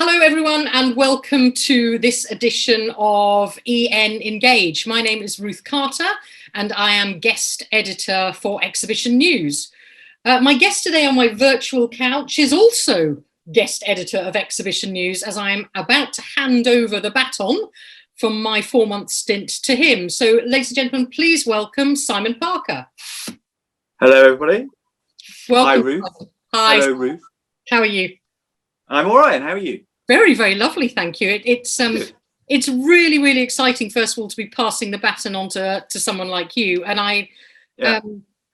Hello everyone and welcome to this edition of EN Engage. My name is Ruth Carter and I am guest editor for Exhibition News. My guest today on my virtual couch is also guest editor of Exhibition News, as I am about to hand over the baton from my 4-month stint to him. So ladies and gentlemen, please welcome Simon Parker. Hello everybody. Welcome. Hi Ruth. Hi. Hello Ruth. How are you? I'm all right, and how are you? Very, very lovely, thank you. It's really, really exciting, first of all, to be passing the baton on to someone like you. And I'm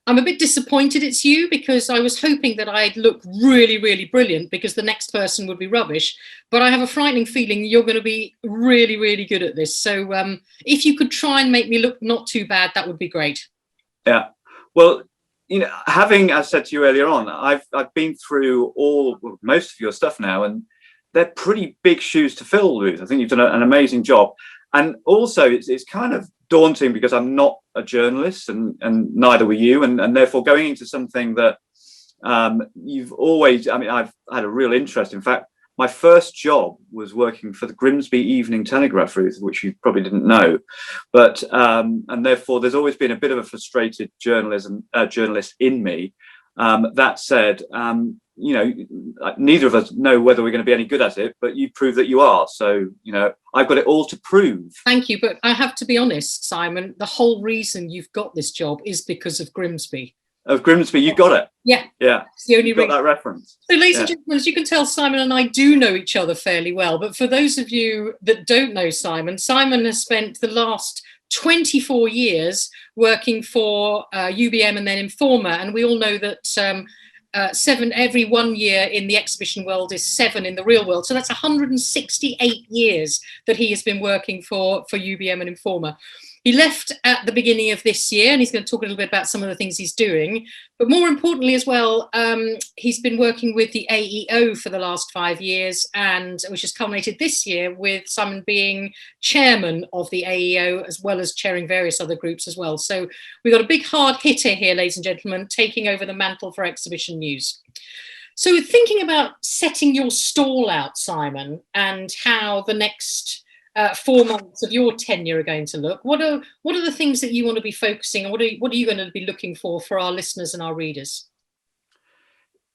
a bit disappointed it's you, because I was hoping that I'd look really, really brilliant, because the next person would be rubbish. But I have a frightening feeling you're going to be really, really good at this. So if you could try and make me look not too bad, that would be great. Yeah. Well, you know, having, as I said to you earlier on, I've been through most of your stuff now, and they're pretty big shoes to fill, Ruth. I think you've done an amazing job. And also it's kind of daunting because I'm not a journalist, and neither were you. And therefore going into something that you've always, I mean, I've had a real interest. In fact, my first job was working for the Grimsby Evening Telegraph, Ruth, which you probably didn't know. But, and therefore there's always been a bit of a frustrated journalist in me. That said, you know, neither of us know whether we're going to be any good at it, but you prove that you are. So, you know, I've got it all to prove. Thank you. But I have to be honest, Simon, the whole reason you've got this job is because of Grimsby. Of Grimsby, you got it. Yeah. Yeah. It's the only got that reference. So, ladies and gentlemen, as you can tell, Simon and I do know each other fairly well. But for those of you that don't know Simon, Simon has spent the last 24 years working for UBM and then Informer. And we all know that 7 every 1 year in the exhibition world is 7 in the real world. So that's 168 years that he has been working for UBM and Informer. He left at the beginning of this year, and he's going to talk a little bit about some of the things he's doing. But more importantly as well, he's been working with the AEO for the last 5 years, and which has culminated this year with Simon being chairman of the AEO, as well as chairing various other groups as well. So we've got a big hard hitter here, ladies and gentlemen, taking over the mantle for Exhibition News. So thinking about setting your stall out, Simon, and how the next 4 months of your tenure are going to look, what are the things that you want to be focusing on? What are you going to be looking for our listeners and our readers?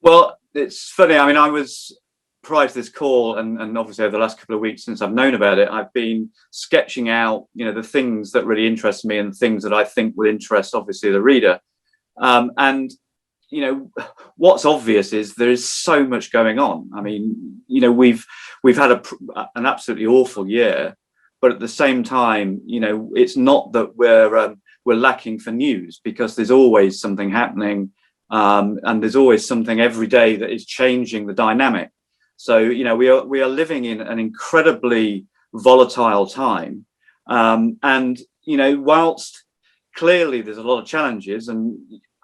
Well, it's funny. I mean, I was, prior to this call, and obviously over the last couple of weeks since I've known about it, I've been sketching out, you know, the things that really interest me and things that I think will interest, obviously, the reader. And you know, what's obvious is there is so much going on. I mean, you know, we've had an absolutely awful year, but at the same time, you know, it's not that we're lacking for news, because there's always something happening, and there's always something every day that is changing the dynamic. So, you know, we are living in an incredibly volatile time, and you know, whilst clearly there's a lot of challenges, and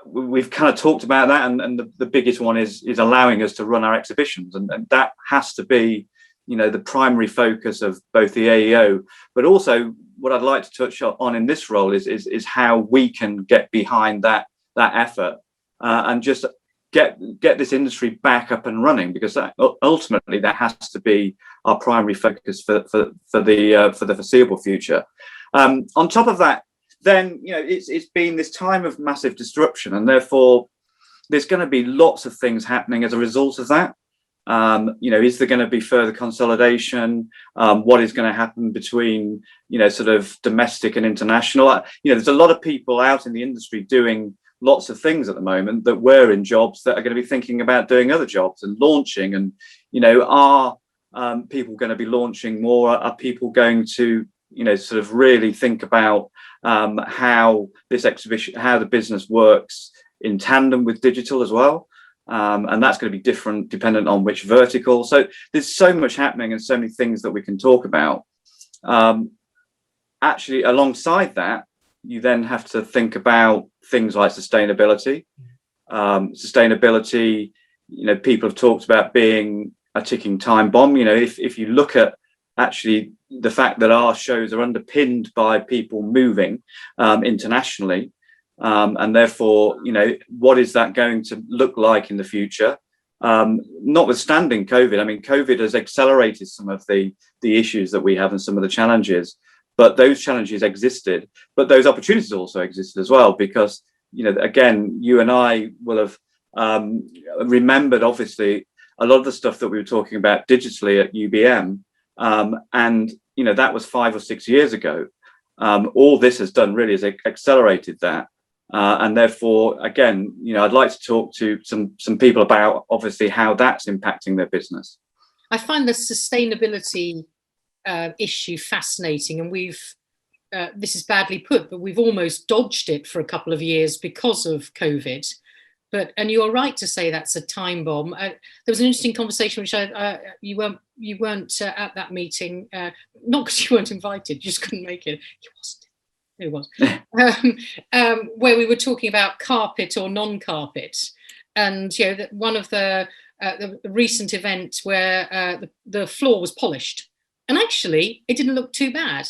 we've kind of talked about that, and the biggest one is allowing us to run our exhibitions, and that has to be, you know, the primary focus of both the AEO, but also what I'd like to touch on in this role is how we can get behind that effort, and just get this industry back up and running, because that ultimately that has to be our primary focus for the foreseeable future. On top of that, then, you know, it's been this time of massive disruption, and therefore there's going to be lots of things happening as a result of that. You know, is there going to be further consolidation? What is going to happen between, you know, sort of domestic and international? You know, there's a lot of people out in the industry doing lots of things at the moment that were in jobs that are going to be thinking about doing other jobs and launching. And, you know, are people going to be launching more? Are people going to, you know, sort of really think about how this exhibition, how the business works in tandem with digital as well? And that's going to be different dependent on which vertical. So there's so much happening and so many things that we can talk about. Actually, alongside that, you then have to think about things like sustainability. Sustainability, you know, people have talked about being a ticking time bomb. You know, if you look at actually the fact that our shows are underpinned by people moving internationally, and therefore, you know, what is that going to look like in the future? notwithstanding COVID. I mean, COVID has accelerated some of the issues that we have and some of the challenges, but those challenges existed, but those opportunities also existed as well, because, you know, again, you and I will have remembered, obviously, a lot of the stuff that we were talking about digitally at UBM, and, you know, that was 5 or 6 years ago. All this has done really is accelerated that. And therefore, again, you know, I'd like to talk to some people about obviously how that's impacting their business. I find the sustainability issue fascinating, and we've this is badly put, but we've almost dodged it for a couple of years because of COVID. And you're right to say that's a time bomb. There was an interesting conversation which you weren't at that meeting, not because you weren't invited, you just couldn't make it. You wasn't. It was where we were talking about carpet or non-carpet, and you know, one of the recent event where the floor was polished, and actually it didn't look too bad.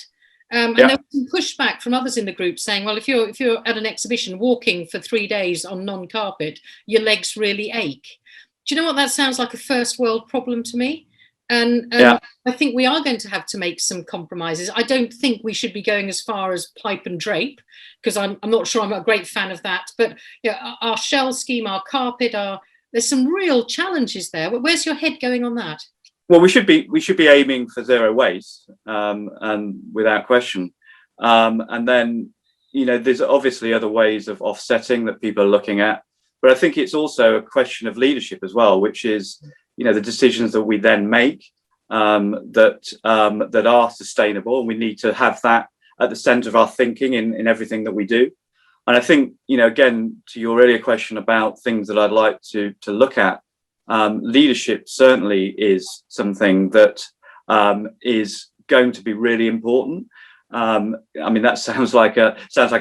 And there was some pushback from others in the group saying, well, if you're at an exhibition walking for 3 days on non-carpet, your legs really ache. Do you know what? That sounds like a first world problem to me. And I think we are going to have to make some compromises. I don't think we should be going as far as pipe and drape, because I'm not sure I'm a great fan of that. But yeah, our shell scheme, our carpet, there's some real challenges there. Where's your head going on that? Well, we should be aiming for zero waste, and without question. And then, you know, there's obviously other ways of offsetting that people are looking at. But I think it's also a question of leadership as well, which is, you know, the decisions that we then make that are sustainable, and we need to have that at the centre of our thinking in everything that we do. And I think, you know, again, to your earlier question about things that I'd like to look at, leadership certainly is something that is going to be really important. I mean, that sounds like a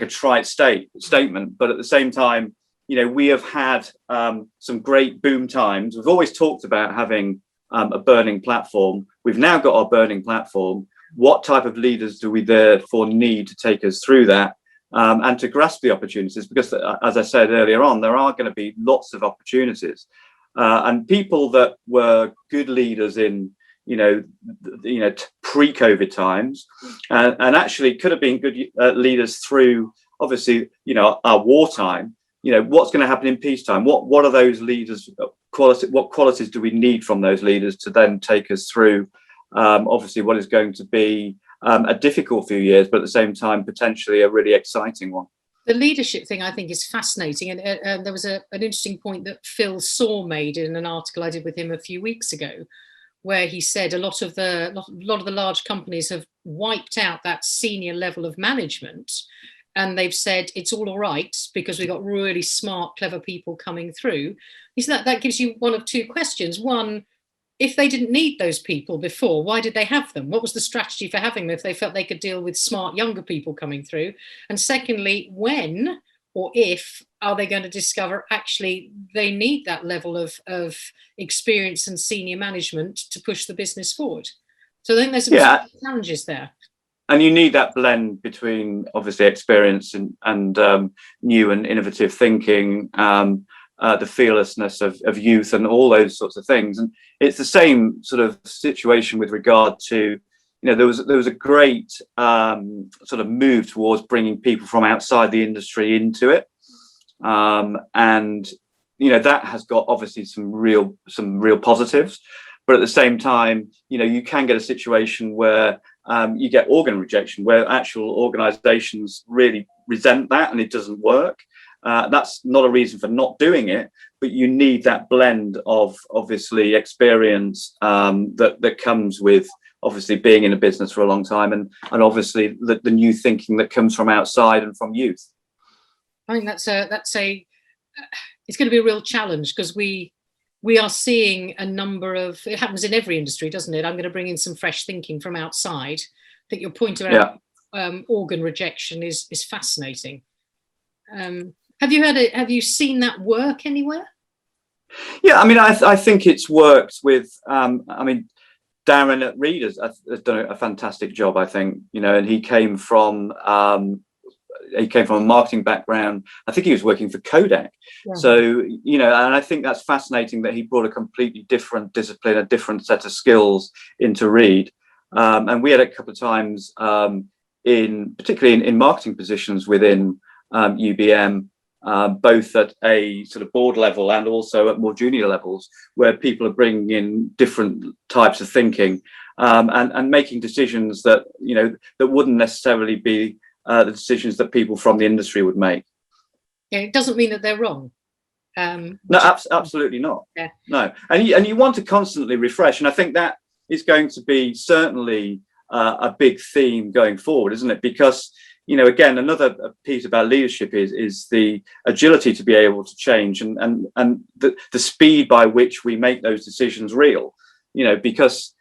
trite statement, but at the same time, you know, we have had some great boom times. We've always talked about having a burning platform. We've now got our burning platform. What type of leaders do we therefore need to take us through that and to grasp the opportunities? Because, as I said earlier on, there are going to be lots of opportunities. And people that were good leaders in, pre-COVID times, and actually could have been good leaders through, obviously, our wartime. What's going to happen in peacetime? What are those leaders' quality? What qualities do we need from those leaders to then take us through, obviously, what is going to be a difficult few years, but at the same time, potentially a really exciting one? The leadership thing, I think, is fascinating. And there was an interesting point that Phil Saw made in an article I did with him a few weeks ago, where he said a lot of the large companies have wiped out that senior level of management. And they've said it's all right because we've got really smart, clever people coming through. He said that gives you one of two questions. One, if they didn't need those people before, why did they have them? What was the strategy for having them if they felt they could deal with smart, younger people coming through? And secondly, when or if are they going to discover actually they need that level of experience and senior management to push the business forward? So I think there's some challenges there. And you need that blend between obviously experience and new and innovative thinking, the fearlessness of youth and all those sorts of things. And it's the same sort of situation with regard to, there was a great sort of move towards bringing people from outside the industry into it. And, that has got obviously some real positives. But at the same time, you can get a situation where you get organ rejection, where actual organizations really resent that and it doesn't work. That's not a reason for not doing it, but you need that blend of obviously experience that comes with obviously being in a business for a long time and obviously the new thinking that comes from outside and from youth. I think it's going to be a real challenge because we are seeing a number of, it happens in every industry, doesn't it? I'm going to bring in some fresh thinking from outside. I think your point about organ rejection is fascinating. Have you seen that work anywhere? Yeah, I mean, I think it's worked with, Darren at Readers has done a fantastic job, I think, and he came from he came from a marketing background. I think he was working for Kodak. Yeah. So, and I think that's fascinating that he brought a completely different discipline, a different set of skills into Reed. And we had a couple of times particularly in marketing positions within UBM, both at a sort of board level and also at more junior levels, where people are bringing in different types of thinking and making decisions that that wouldn't necessarily be the decisions that people from the industry would make. Yeah, it doesn't mean that they're wrong. No, absolutely not. Yeah. No, and you want to constantly refresh, and I think that is going to be certainly a big theme going forward, isn't it? Because again, another piece about leadership is the agility to be able to change and the speed by which we make those decisions real. Because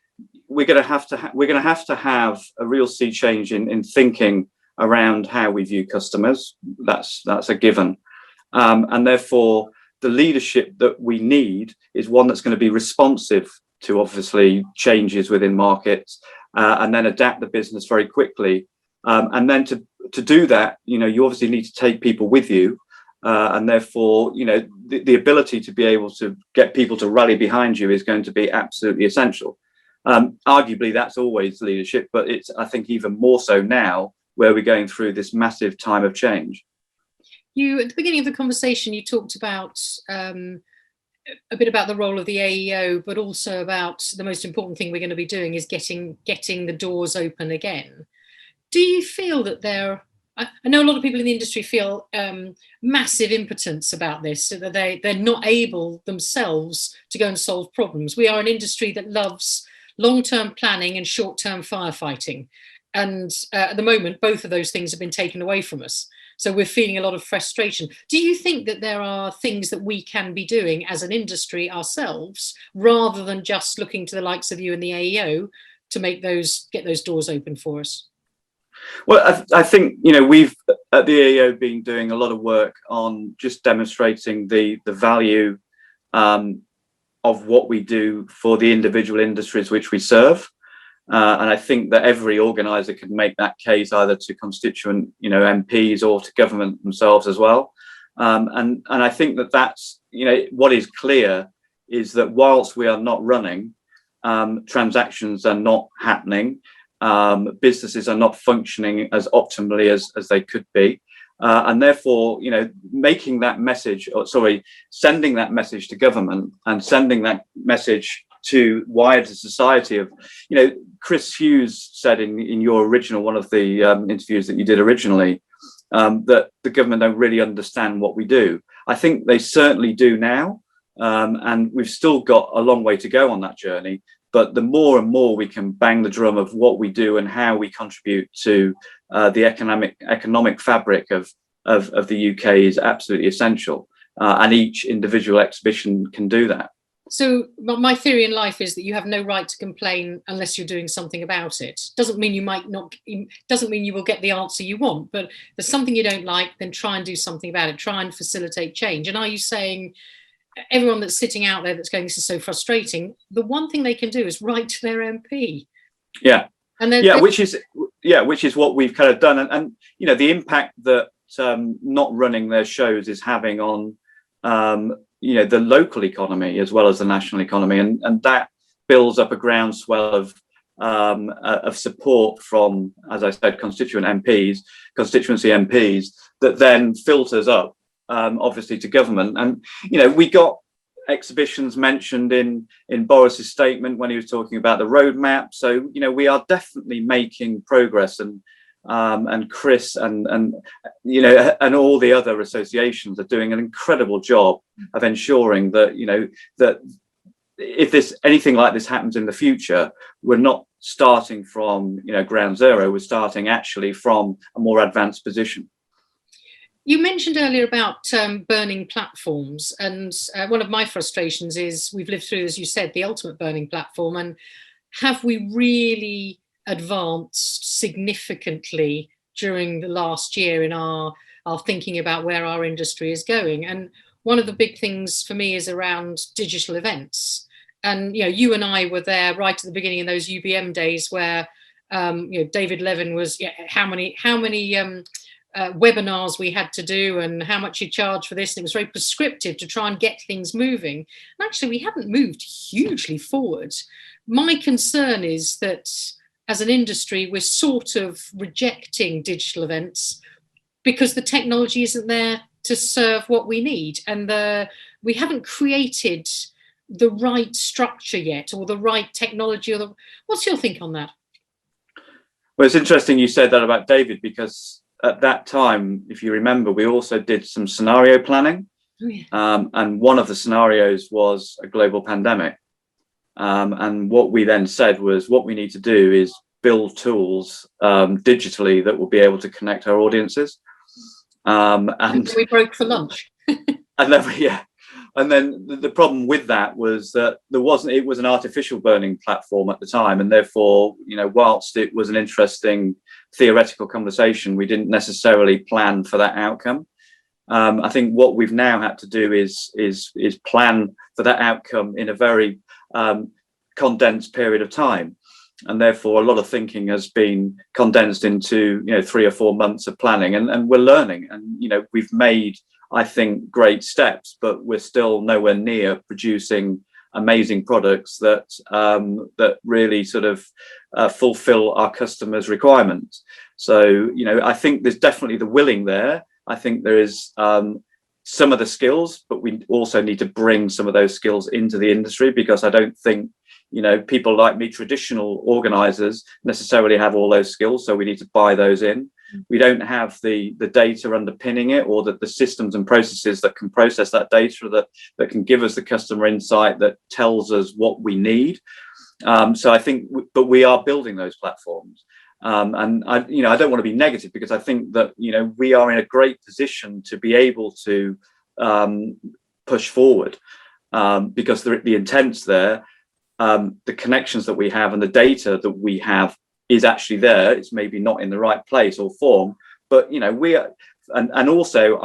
we're going to have to have a real sea change in thinking around how we view customers. That's a given, and therefore the leadership that we need is one that's going to be responsive to obviously changes within markets, and then adapt the business very quickly. And then to do that, you obviously need to take people with you, and therefore, the ability to be able to get people to rally behind you is going to be absolutely essential. Arguably, that's always leadership, but it's, I think, even more so now, where we're going through this massive time of change. You, at the beginning of the conversation, you talked about a bit about the role of the AEO, but also about the most important thing we're going to be doing is getting the doors open again. Do you feel that I know a lot of people in the industry feel massive impotence about this, so that they're not able themselves to go and solve problems. We are an industry that loves long-term planning and short-term firefighting. And at the moment, both of those things have been taken away from us. So we're feeling a lot of frustration. Do you think that there are things that we can be doing as an industry ourselves, rather than just looking to the likes of you and the AEO to get those doors open for us? Well, I think, we've at the AEO been doing a lot of work on just demonstrating the value of what we do for the individual industries which we serve. And I think that every organizer can make that case either to constituent, MPs or to government themselves as well. And I think that's, what is clear is that whilst we are not running, transactions are not happening, businesses are not functioning as optimally as they could be. And therefore, making that message, sending that message to government and sending that message to wider society of, Chris Hughes said in your original, one of the interviews that you did originally, that the government don't really understand what we do. I think they certainly do now. And we've still got a long way to go on that journey. But the more and more we can bang the drum of what we do and how we contribute to the economic fabric of the UK is absolutely essential. And each individual exhibition can do that. So my theory in life is that you have no right to complain unless you're doing something about it. Doesn't mean you might not, doesn't mean you will get the answer you want, but if there's something you don't like, then try and do something about it. Try and facilitate change. And are you saying everyone that's sitting out there that's going, this is so frustrating, the one thing they can do is write to their MP? Yeah. And which is what we've kind of done. And the impact that not running their shows is having on the local economy as well as the national economy, and that builds up a groundswell of support from, as I said, constituency MPs that then filters up obviously to government. And we got exhibitions mentioned in Boris's statement when he was talking about the roadmap. So we are definitely making progress, and Chris and all the other associations are doing an incredible job of ensuring that that if anything like this happens in the future, we're not starting from ground zero. We're starting actually from a more advanced position. You mentioned earlier about burning platforms, and one of my frustrations is we've lived through, as you said, the ultimate burning platform, and have we really advanced significantly during the last year in our thinking about where our industry is going? And one of the big things for me is around digital events. And you and I were there right at the beginning of those UBM days where David Levin was how many webinars we had to do and how much you charge for this. And it was very prescriptive to try and get things moving. And actually, we haven't moved hugely forward. My concern is that as an industry, we're sort of rejecting digital events because the technology isn't there to serve what we need. And we haven't created the right structure yet, or the right technology. What's your think on that? Well, it's interesting you said that about David, because at that time, if you remember, we also did some scenario planning. Oh, yeah. And one of the scenarios was a global pandemic. And what we then said was, what we need to do is build tools digitally that will be able to connect our audiences. And we broke for lunch. And then the problem with that was that it was an artificial burning platform at the time, and therefore, whilst it was an interesting theoretical conversation, we didn't necessarily plan for that outcome. I think what we've now had to do is plan for that outcome in a very condensed period of time, and therefore a lot of thinking has been condensed into 3 or 4 months of planning, and we're learning, and we've made, I think, great steps, but we're still nowhere near producing amazing products that really sort of fulfill our customers' requirements. So I think there's definitely the willing there. I think there is some of the skills, but we also need to bring some of those skills into the industry, because I don't think people like me, traditional organizers, necessarily have all those skills. So we need to buy those in. We don't have the data underpinning it, or the systems and processes that can process that data, that can give us the customer insight that tells us what we need. So I think, but we are building those platforms. And I don't want to be negative, because I think that, we are in a great position to be able to push forward, because the intent's there. The connections that we have and the data that we have is actually there. It's maybe not in the right place or form, but we are, and also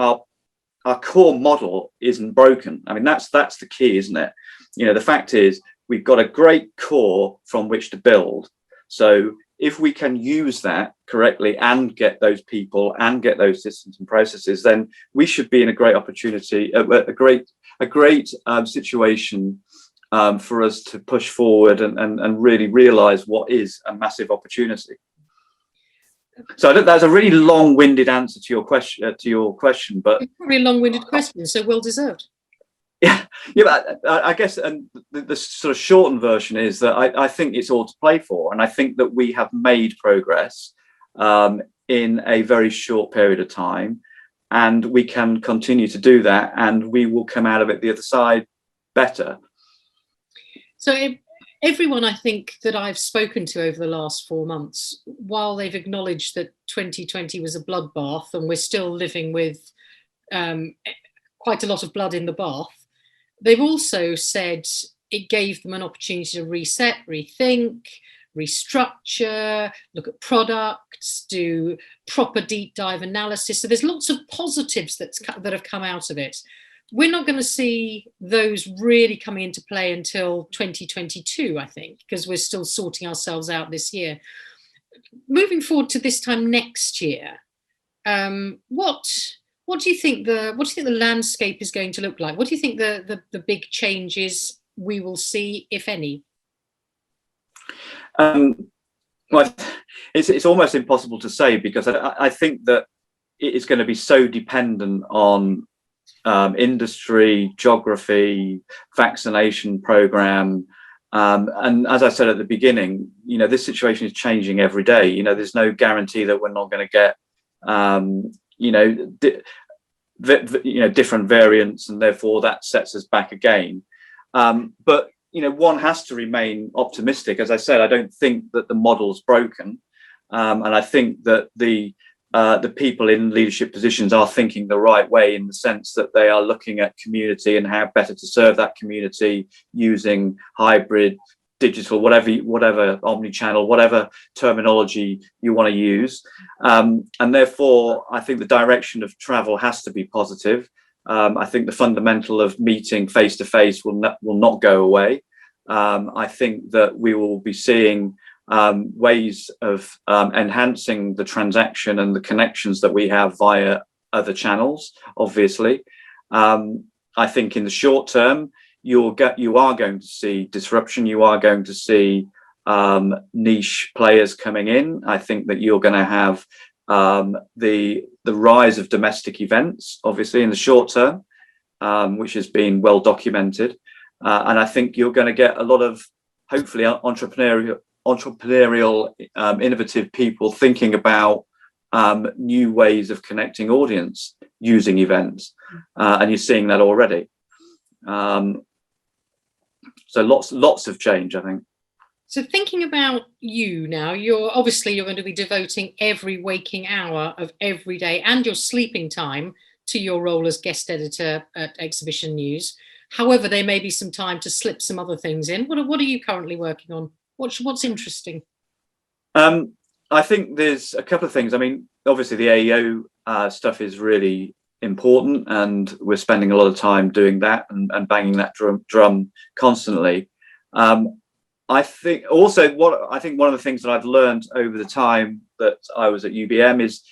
our core model isn't broken. I mean, that's the key, isn't it? The fact is, we've got a great core from which to build. So if we can use that correctly and get those people and get those systems and processes, then we should be in a great opportunity, a great situation for us to push forward and really realize what is a massive opportunity. So that's a really long-winded answer to your question, but it's probably a long-winded question, so well deserved. Yeah, but I guess, and the sort of shortened version is that I think it's all to play for, and I think that we have made progress in a very short period of time, and we can continue to do that, and we will come out of it the other side better. So everyone, I think, that I've spoken to over the last 4 months, while they've acknowledged that 2020 was a bloodbath and we're still living with quite a lot of blood in the bath, they've also said it gave them an opportunity to reset, rethink, restructure, look at products, do proper deep dive analysis. So there's lots of positives that have come out of it. We're not going to see those really coming into play until 2022, I think, because we're still sorting ourselves out this year. Moving forward to this time next year, what do you think the landscape is going to look like? What do you think the big changes we will see, if any? Well, it's almost impossible to say, because I think that it is going to be so dependent on industry, geography, vaccination program, and as I said at the beginning, this situation is changing every day. There's no guarantee that we're not going to get different variants, and therefore that sets us back again. But one has to remain optimistic. As I said, I don't think that the model's broken, and I think that the people in leadership positions are thinking the right way, in the sense that they are looking at community and how better to serve that community using hybrid, digital, whatever omni-channel, whatever terminology you want to use. And therefore, I think the direction of travel has to be positive. I think the fundamental of meeting face to face will not go away. I think that we will be seeing ways of enhancing the transaction and the connections that we have via other channels, obviously. I think in the short term, you are going to see disruption. You are going to see niche players coming in. I think that you're going to have the rise of domestic events, obviously in the short term, which has been well documented. And I think you're going to get a lot of, hopefully, entrepreneurial, innovative people thinking about new ways of connecting audience using events, and you're seeing that already. So lots of change, I think. So thinking about you now, you're going to be devoting every waking hour of every day and your sleeping time to your role as guest editor at Exhibition News. However, there may be some time to slip some other things in. What are you currently working on? What's interesting? I think there's a couple of things. I mean, obviously the AEO stuff is really important, and we're spending a lot of time doing that and banging that drum constantly. I think also one of the things that I've learned over the time that I was at UBM is,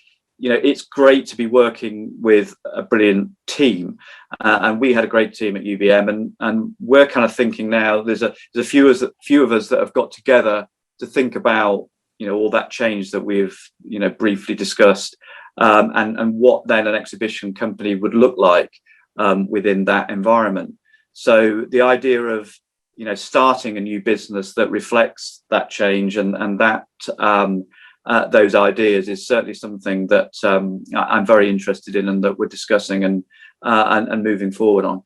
it's great to be working with a brilliant team, and we had a great team at UBM, and we're kind of thinking now there's a few of us that have got together to think about all that change that we've briefly discussed, and what then an exhibition company would look like within that environment. So the idea of starting a new business that reflects that change and that those ideas is certainly something that I'm very interested in, and that we're discussing and moving forward on.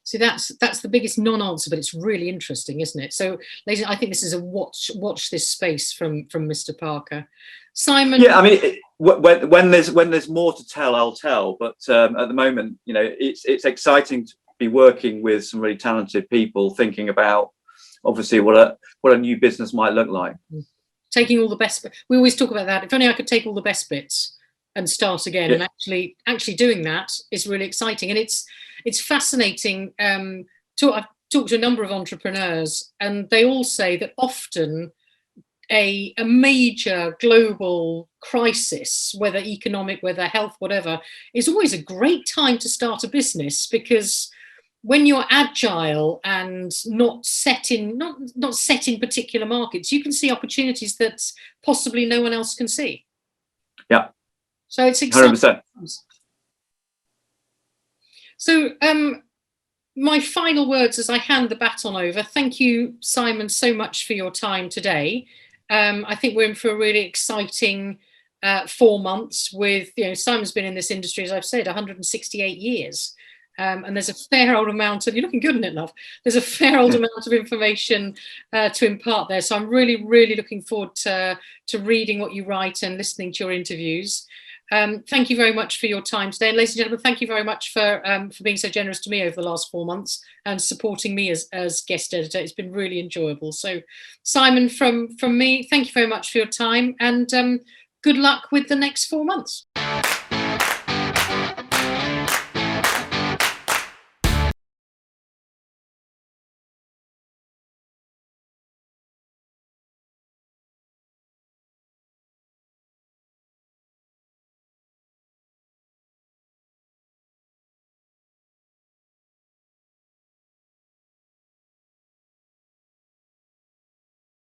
So that's the biggest non-answer, but it's really interesting, isn't it? So, ladies, I think this is a watch this space from Mr. Parker. Simon. Yeah, I mean, when there's more to tell, I'll tell. But at the moment, it's exciting to be working with some really talented people, thinking about obviously what a new business might look like. Taking all the best. We always talk about that. If only I could take all the best bits and start again. Yeah. And actually doing that is really exciting, and it's fascinating. I've talked to a number of entrepreneurs, and they all say that often a major global crisis, whether economic, whether health, whatever, is always a great time to start a business, because when you're agile and not set in particular markets, you can see opportunities that possibly no one else can see. Yeah. So it's exciting. 100%. So my final words as I hand the baton over. Thank you, Simon, so much for your time today. I think we're in for a really exciting 4 months with, Simon's been in this industry, as I've said, 168 years. And there's a fair old amount of, you're looking good in it, love. There's a fair old amount of information to impart there. So I'm really, really looking forward to reading what you write and listening to your interviews. Thank you very much for your time today. And ladies and gentlemen, thank you very much for being so generous to me over the last 4 months and supporting me as guest editor. It's been really enjoyable. So Simon, from me, thank you very much for your time, and good luck with the next 4 months.